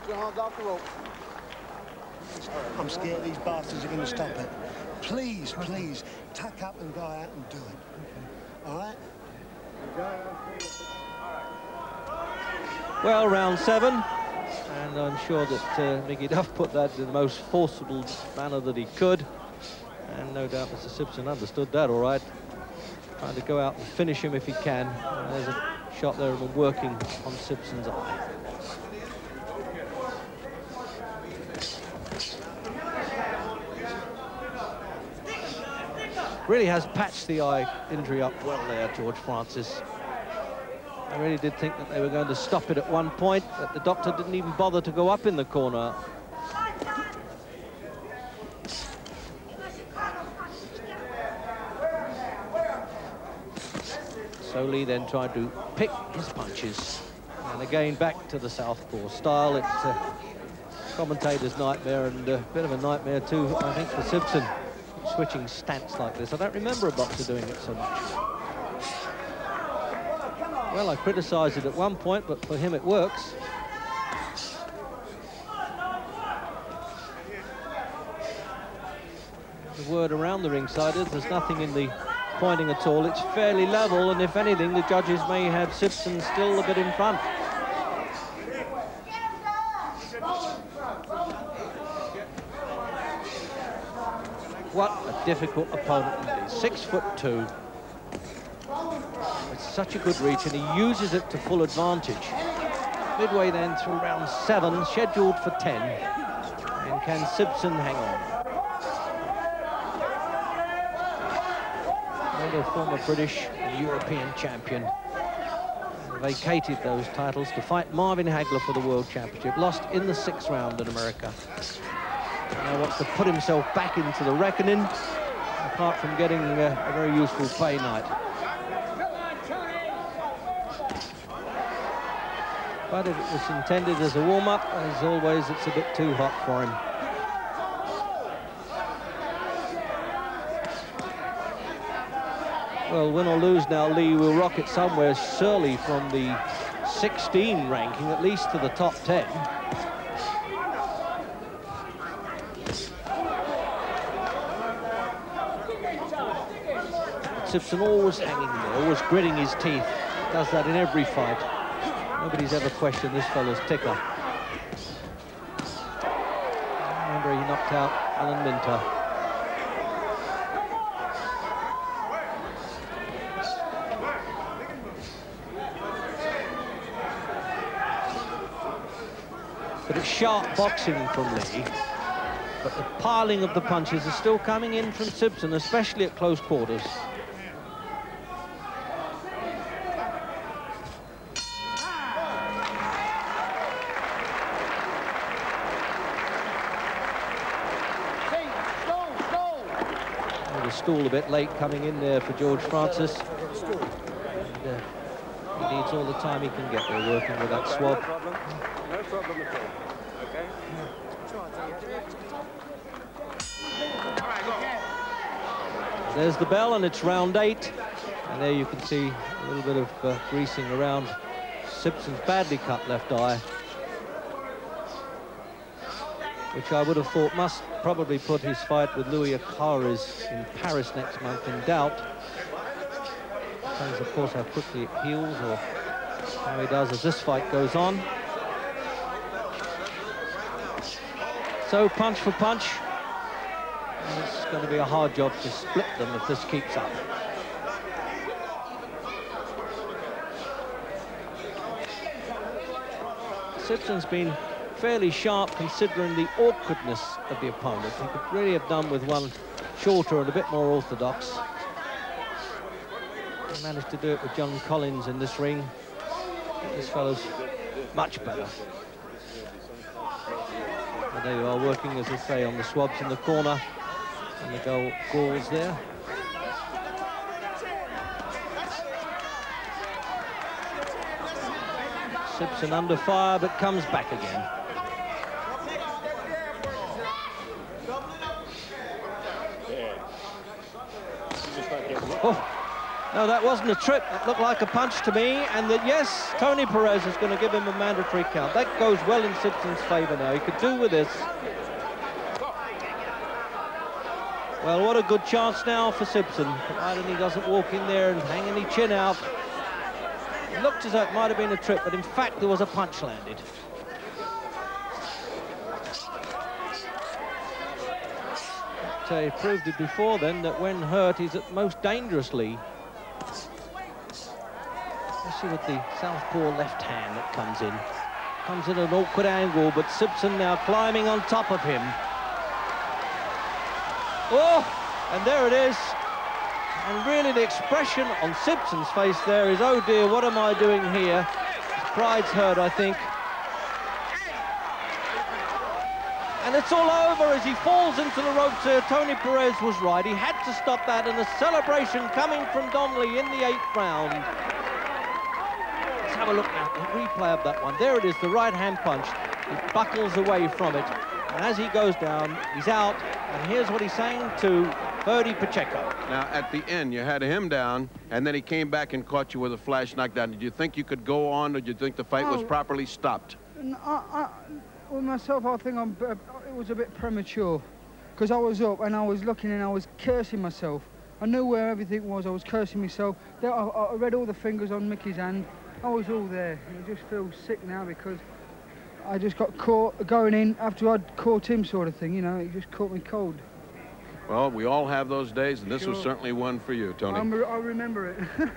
Get your arms off the rope. I'm scared these bastards are going to stop it. Please, please, tuck up and go out and do it. All right? Well, round 7, and I'm sure that Mickey Duff put that in the most forcible manner that he could, and no doubt Mr. Sibson understood that all right. Trying to go out and finish him if he can. And there's a shot there of him working on Sibson's eye. Really has patched the eye injury up well there, George Francis. I really did think that they were going to stop it at one point, but the doctor didn't even bother to go up in the corner. Solely then tried to pick his punches. And again, back to the southpaw style. It's a commentator's nightmare, and a bit of a nightmare too, I think, for Sibson. Switching stance like this. I don't remember a boxer doing it so much. Well, I criticised it at one point, but for him it works. The word around the ringside is there's nothing in the pointing at all. It's fairly level, and if anything, the judges may have Sibson still a bit in front. What a difficult opponent it is. 6'2". It's such a good reach, and he uses it to full advantage. Midway then through round 7, scheduled for 10. And can Sibson hang on? Another former British and European champion. Vacated those titles to fight Marvin Hagler for the World Championship. Lost in the 6th round in America. Now wants to put himself back into the reckoning, apart from getting a very useful pay night. But if it was intended as a warm-up, as always, it's a bit too hot for him. Well, win or lose now, Lee will rocket somewhere surely from the 16 ranking, at least to the top 10. Sibson always hanging there, always gritting his teeth. Does that in every fight. Nobody's ever questioned this fellow's ticker. Remember, he knocked out Alan Minter. But it's sharp boxing from Lee. But the piling of the punches is still coming in from Sibson, especially at close quarters. Stool a bit late coming in there for George Francis. And, he needs all the time he can get there working with that swab. No problem at all. Okay? There's the bell, and it's round 8. And there you can see a little bit of greasing around Sibson's badly cut left eye, which I would have thought must probably put his fight with Louis Acares in Paris next month in doubt. Depends, of course, how quickly it heals or how he does as this fight goes on. So, punch for punch. And it's going to be a hard job to split them if this keeps up. Sibson's been fairly sharp considering the awkwardness of the opponent. He could really have done with one shorter and a bit more orthodox. He managed to do it with John Collins in this ring. This fellow's much better. And there you are, working, as I say, on the swabs in the corner and the galls there. Sibson under fire, but comes back again. Oh, No, that wasn't a trip. It looked like a punch to me, and that, yes, Tony Perez is going to give him a mandatory count. That goes well in Sibson's favour now. He could do with this. Well, what a good chance now for Sibson, provided he doesn't walk in there and hang any chin out. It looked as though it might have been a trip, but in fact there was a punch landed. But he proved it before then that when hurt he's at most dangerously. Especially with the southpaw left hand that comes in. Comes in at an awkward angle, but Sibson now climbing on top of him. Oh, and there it is. And really the expression on Sibson's face there is, oh dear, what am I doing here? His pride's hurt, I think. And it's all over as he falls into the ropes here. Tony Perez was right. He had to stop that, and a celebration coming from Donnelly in the 8th round. Let's have a look now, the replay of that one. There it is, the right-hand punch. He buckles away from it. And as he goes down, he's out. And here's what he's saying to Ferdy Pacheco. Now, at the end, you had him down, and then he came back and caught you with a flash knockdown. Did you think you could go on, or did you think the fight was properly stopped? Well, myself, I think it was a bit premature, because I was up and I was looking and I was cursing myself. I knew where everything was. I was cursing myself. I read all the fingers on Mickey's hand. I was all there. And I just feel sick now because I just got caught going in after I'd caught him, sort of thing, you know. It just caught me cold. Well, we all have those days, and this was certainly one for you, Tony. I remember it.